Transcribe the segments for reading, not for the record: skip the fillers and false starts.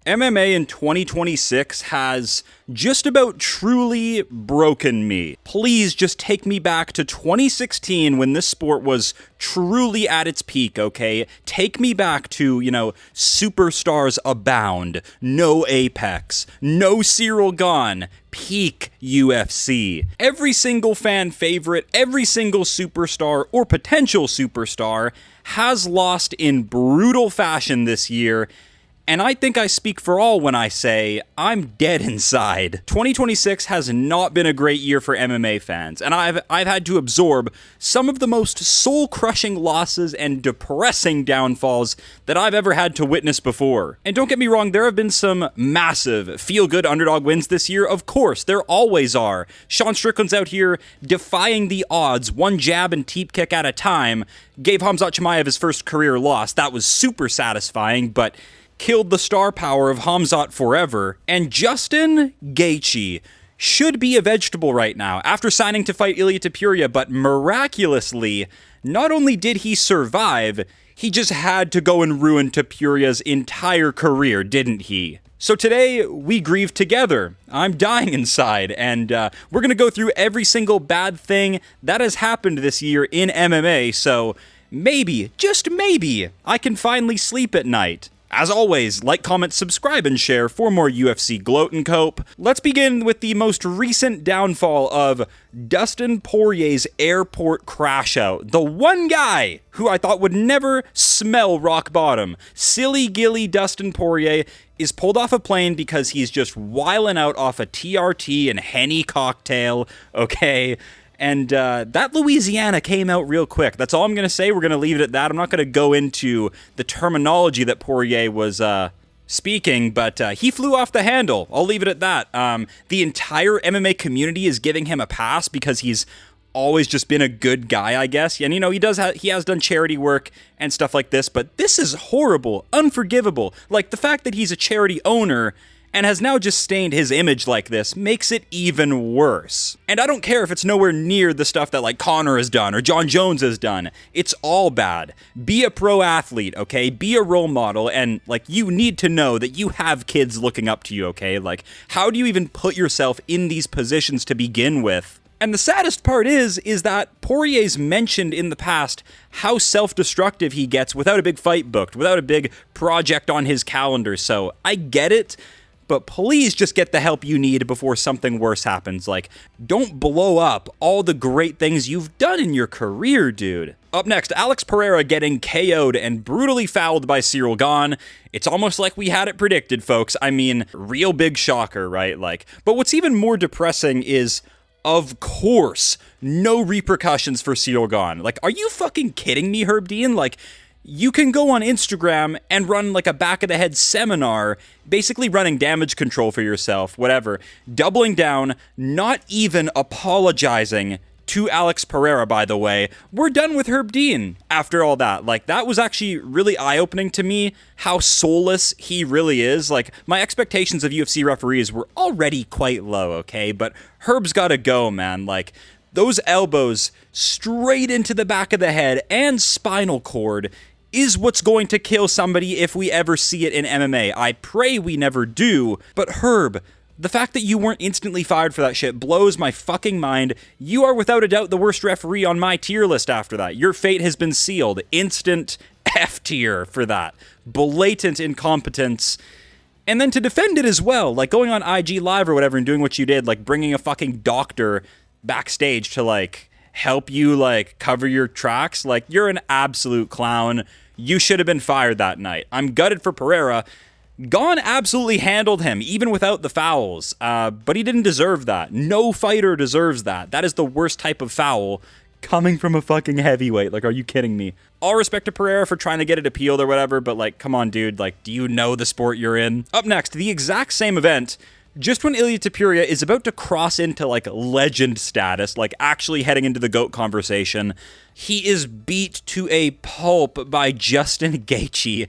MMA in 2026 has just about truly broken me. Please just take me back to 2016 when this sport was truly at its peak, okay? Take me back to, superstars abound, no Apex, no Cyril Gane, peak UFC. Every single fan favorite, every single superstar or potential superstar has lost in brutal fashion this year. And I think I speak for all when I say I'm dead inside. 2026 has not been a great year for MMA fans, and I've had to absorb some of the most soul-crushing losses and depressing downfalls that I've ever had to witness before. And don't get me wrong, there have been some massive feel-good underdog wins this year. Of course, there always are. Sean Strickland's out here defying the odds, one jab and teep kick at a time, gave Khamzat Chimaev his first career loss. That was super satisfying, but killed the star power of Khamzat forever. And Justin Gaethje should be a vegetable right now after signing to fight Ilia Topuria, but miraculously, not only did he survive, he just had to go and ruin Topuria's entire career, didn't he? So today, we grieve together. I'm dying inside, and we're gonna go through every single bad thing that has happened this year in MMA, so maybe, just maybe, I can finally sleep at night. As always, like, comment, subscribe, and share for more UFC gloat and cope. Let's begin with the most recent downfall of Dustin Poirier's airport crash out. The one guy who I thought would never smell rock bottom. Silly gilly Dustin Poirier is pulled off a plane because he's just wiling out off a TRT and Henny cocktail, okay? And that Louisiana came out real quick. That's all I'm going to say. We're going to leave it at that. I'm not going to go into the terminology that Poirier was speaking, but he flew off the handle. I'll leave it at that. The entire MMA community is giving him a pass because he's always just been a good guy, I guess. And, he has done charity work and stuff like this, but this is horrible, unforgivable. Like, the fact that he's a charity owner and has now just stained his image like this makes it even worse. And I don't care if it's nowhere near the stuff that, like, Conor has done or John Jones has done. It's all bad. Be a pro athlete, okay? Be a role model, and, like, you need to know that you have kids looking up to you, okay? Like, how do you even put yourself in these positions to begin with? And the saddest part is that Poirier's mentioned in the past how self-destructive he gets without a big fight booked, without a big project on his calendar, so I get it. But please just get the help you need before something worse happens. Like, don't blow up all the great things you've done in your career, dude. Up next, Alex Pereira getting KO'd and brutally fouled by Cyril Gane. It's almost like we had it predicted, folks. I mean, real big shocker, right? But what's even more depressing is, of course, no repercussions for Cyril Gane. Like, are you fucking kidding me, Herb Dean? Like, you can go on Instagram and run like a back-of-the-head seminar, basically running damage control for yourself, whatever, doubling down, not even apologizing to Alex Pereira, by the way. We're done with Herb Dean after all that. Like, that was actually really eye-opening to me, how soulless he really is. Like, my expectations of UFC referees were already quite low, okay? But Herb's gotta go, man. Like, those elbows straight into the back of the head and spinal cord is what's going to kill somebody if we ever see it in MMA. I pray we never do, but Herb, the fact that you weren't instantly fired for that shit blows my fucking mind. You are without a doubt the worst referee on my tier list after that. Your fate has been sealed. Instant F tier for that. Blatant incompetence. And then to defend it as well, like going on IG Live or whatever and doing what you did, like bringing a fucking doctor backstage to, like, help you, like, cover your tracks. Like, you're an absolute clown. You should have been fired that night. I'm gutted for Pereira. Gane absolutely handled him, even without the fouls. But he didn't deserve that. No fighter deserves that. That is the worst type of foul coming from a fucking heavyweight. Like, are you kidding me? All respect to Pereira for trying to get it appealed or whatever, but, like, come on, dude. Like, do you know the sport you're in? Up next, the exact same event. Just when Ilia Topuria is about to cross into, like, legend status, like actually heading into the GOAT conversation, he is beat to a pulp by Justin Gaethje.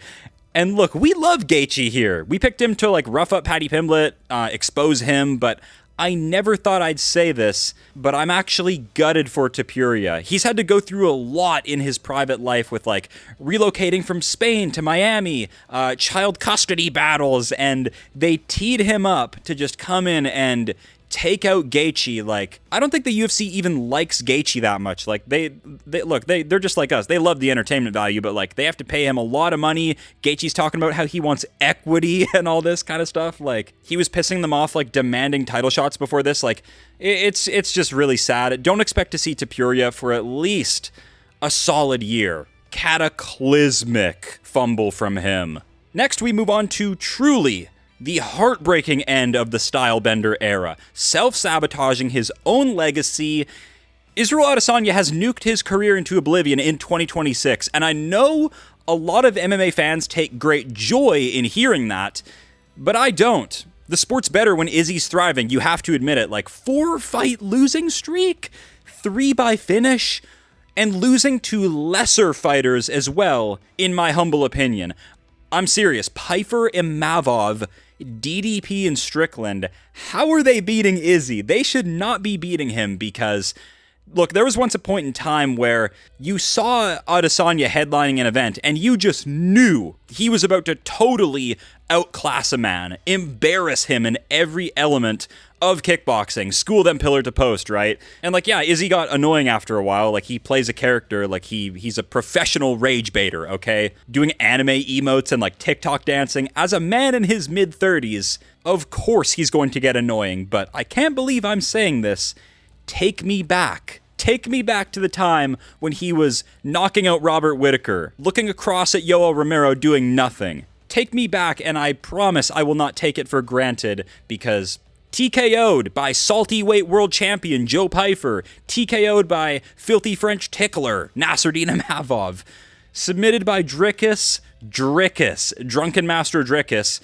And look, we love Gaethje here. We picked him to, like, rough up Paddy Pimblett, expose him, but I never thought I'd say this, but I'm actually gutted for Topuria. He's had to go through a lot in his private life with, like, relocating from Spain to Miami, child custody battles, and they teed him up to just come in and take out Gaethje. Like, I don't think the UFC even likes Gaethje that much. Like, they're just like us. They love the entertainment value, but, like, they have to pay him a lot of money. Gaethje's talking about how he wants equity and all this kind of stuff. Like, he was pissing them off, like, demanding title shots before this. Like, it's just really sad. Don't expect to see Topuria for at least a solid year. Cataclysmic fumble from him. Next, we move on to truly the heartbreaking end of the Stylebender era, self-sabotaging his own legacy. Israel Adesanya has nuked his career into oblivion in 2026, and I know a lot of MMA fans take great joy in hearing that, but I don't. The sport's better when Izzy's thriving, you have to admit it. Like, 4-fight losing streak, 3 by finish, and losing to lesser fighters as well, in my humble opinion. I'm serious. Pyfer and Mavov, DDP and Strickland, how are they beating Izzy? They should not be beating him because, look, there was once a point in time where you saw Adesanya headlining an event and you just knew he was about to totally outclass a man, embarrass him in every element of kickboxing, school them pillar to post, right? And, like, yeah, Izzy got annoying after a while. Like, he plays a character, like, he's a professional rage baiter, okay? Doing anime emotes and, like, TikTok dancing. As a man in his mid-30s, of course he's going to get annoying, but I can't believe I'm saying this. Take me back. Take me back to the time when he was knocking out Robert Whittaker, looking across at Yoel Romero doing nothing. Take me back, and I promise I will not take it for granted, because TKO'd by salty weight world champion Joe Pyfer, TKO'd by filthy French tickler Nasruddin Imavov, submitted by Dricus, Drunken Master Dricus,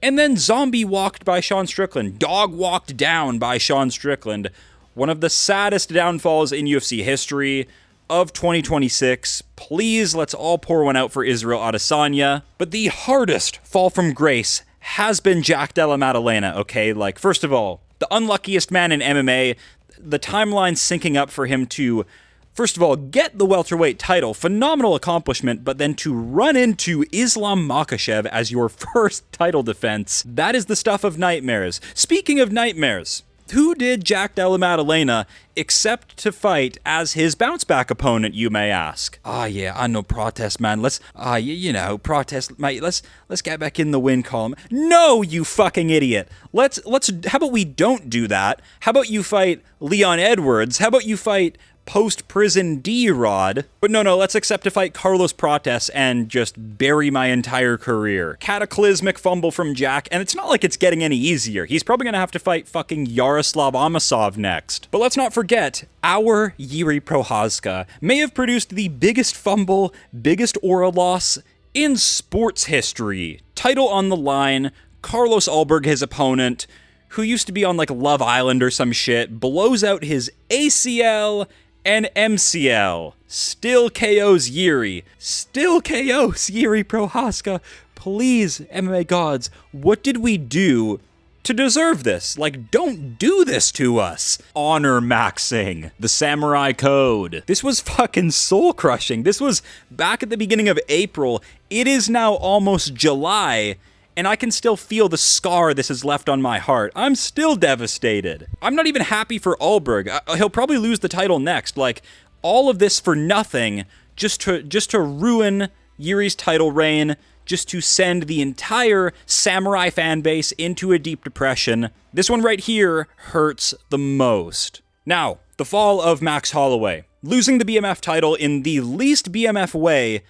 and then zombie walked by Sean Strickland, dog walked down by Sean Strickland. One of the saddest downfalls in UFC history of 2026. Please, let's all pour one out for Israel Adesanya. But the hardest fall from grace has been Jack Della Maddalena, okay? Like, first of all, the unluckiest man in MMA, the timeline syncing up for him to, first of all, get the welterweight title, phenomenal accomplishment, but then to run into Islam Makhachev as your first title defense, that is the stuff of nightmares. Speaking of nightmares, who did Jack Della Maddalena accept to fight as his bounce-back opponent, you may ask? Yeah, I know, protest, man. Let's, protest, mate. Let's get back in the win column. No, you fucking idiot. Let's, how about we don't do that? How about you fight Leon Edwards? How about you fight post-prison D-Rod? But no, let's accept to fight Carlos Prates and just bury my entire career. Cataclysmic fumble from Jack, and it's not like it's getting any easier. He's probably gonna have to fight fucking Yaroslav Amosov next. But let's not forget, our Jiri Prochazka may have produced the biggest fumble, biggest aura loss in sports history. Title on the line, Carlos Ulberg, his opponent, who used to be on, like, Love Island or some shit, blows out his ACL and MCL. Still KOs Jiri. Still KOs Jiri Prochazka. Please, MMA gods, what did we do to deserve this? Like, don't do this to us. Honor maxing. The Samurai Code. This was fucking soul-crushing. This was back at the beginning of April. It is now almost July, and I can still feel the scar this has left on my heart. I'm still devastated. I'm not even happy for Ulberg. He'll probably lose the title next. Like, all of this for nothing, just to ruin Jiri's title reign, just to send the entire samurai fan base into a deep depression. This one right here hurts the most. Now, the fall of Max Holloway. Losing the BMF title in the least BMF way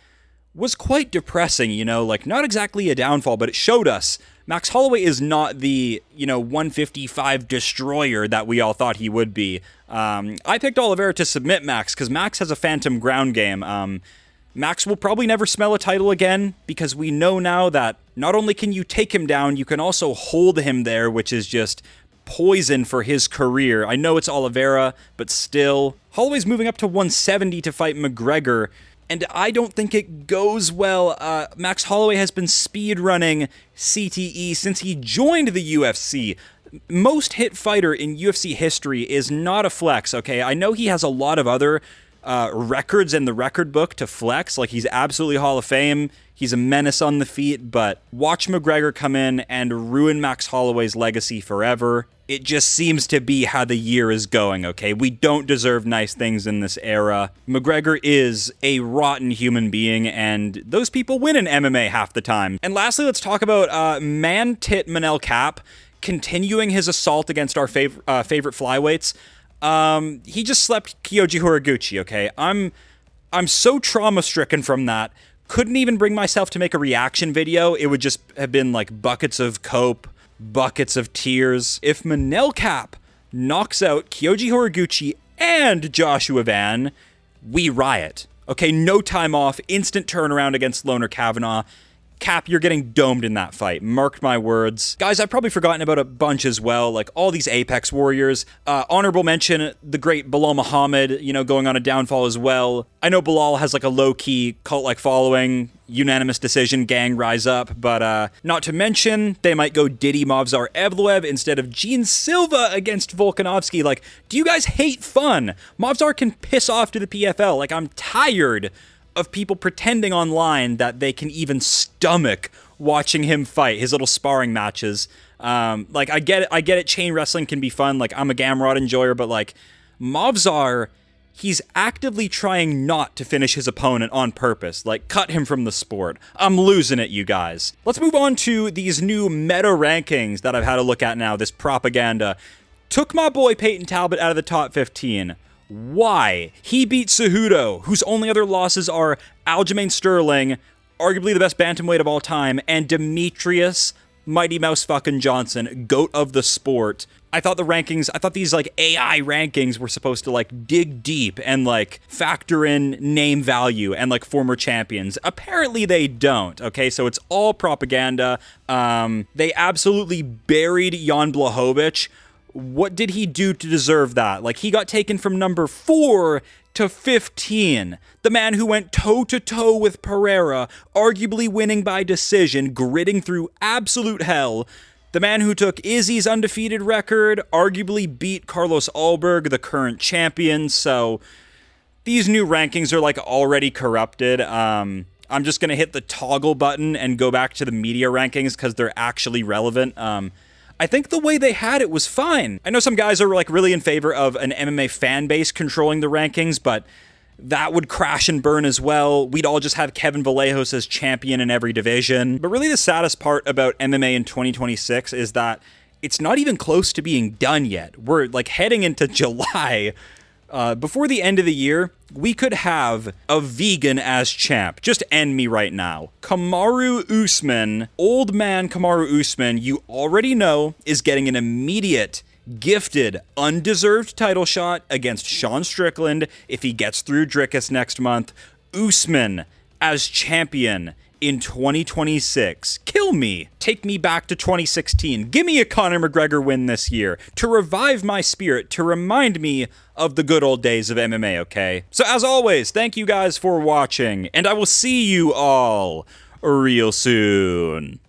was quite depressing, like, not exactly a downfall, but it showed us Max Holloway is not the, 155 destroyer that we all thought he would be. I picked Oliveira to submit Max because Max has a phantom ground game. Max will probably never smell a title again because we know now that not only can you take him down, you can also hold him there, which is just poison for his career. I know it's Oliveira, but still. Holloway's moving up to 170 to fight McGregor. and I don't think it goes well. Max Holloway has been speedrunning CTE since he joined the UFC. Most hit fighter in UFC history is not a flex, okay? I know he has a lot of other records in the record book to flex. Like, he's absolutely Hall of Fame. He's a menace on the feet, but watch McGregor come in and ruin Max Holloway's legacy forever. It just seems to be how the year is going, okay? We don't deserve nice things in this era. McGregor is a rotten human being, and those people win in MMA half the time. And lastly, let's talk about man-tit Manel Kape continuing his assault against our favorite flyweights. He just slept Kyoji Horiguchi, okay? I'm so trauma-stricken from that. Couldn't even bring myself to make a reaction video. It would just have been like buckets of cope, buckets of tears. If Manel Kape knocks out Kyoji Horiguchi and Joshua Van, we riot. Okay, no time off, instant turnaround against Loner Kavanaugh. Kape, you're getting domed in that fight. Mark my words. Guys, I've probably forgotten about a bunch as well, like all these Apex warriors. Honorable mention, the great Bilal Muhammad, going on a downfall as well. I know Bilal has like a low-key cult-like following, unanimous decision, gang rise up, but not to mention, they might go Diddy Movsar Evloev instead of Gene Silva against Volkanovski. Like, do you guys hate fun? Movsar can piss off to the PFL. Like, I'm tired of people pretending online that they can even stomach watching him fight, his little sparring matches. Like, I get it, chain wrestling can be fun, like, I'm a Gamrot enjoyer, but, like, Movsar, he's actively trying not to finish his opponent on purpose, like, cut him from the sport. I'm losing it, you guys. Let's move on to these new meta rankings that I've had to look at now, this propaganda. Took my boy Peyton Talbot out of the top 15. Why? He beat Cejudo, whose only other losses are Aljamain Sterling, arguably the best bantamweight of all time, and Demetrius Mighty Mouse fucking Johnson, GOAT of the sport. I thought these like AI rankings were supposed to like dig deep and like factor in name value and like former champions. Apparently they don't, okay? So it's all propaganda. They absolutely buried Jan Blachowicz. What did he do to deserve that? Like, he got taken from number 4 to 15. The man who went toe-to-toe with Pereira, arguably winning by decision, gritting through absolute hell. The man who took Izzy's undefeated record, arguably beat Carlos Ulberg, the current champion. So these new rankings are like already corrupted. I'm just going to hit the toggle button and go back to the media rankings because they're actually relevant. I think the way they had it was fine. I know some guys are like really in favor of an MMA fan base controlling the rankings, but that would crash and burn as well. We'd all just have Kevin Vallejos as champion in every division. But really the saddest part about MMA in 2026 is that it's not even close to being done yet. We're like heading into July. Before the end of the year, we could have a vegan as champ. Just end me right now. Kamaru Usman, old man Kamaru Usman, you already know, is getting an immediate, gifted, undeserved title shot against Sean Strickland if he gets through Drickus next month. Usman as champion in 2026. Kill me. Take me back to 2016. Give me a Conor McGregor win this year to revive my spirit, to remind me of the good old days of MMA, okay? So as always, thank you guys for watching, and I will see you all real soon.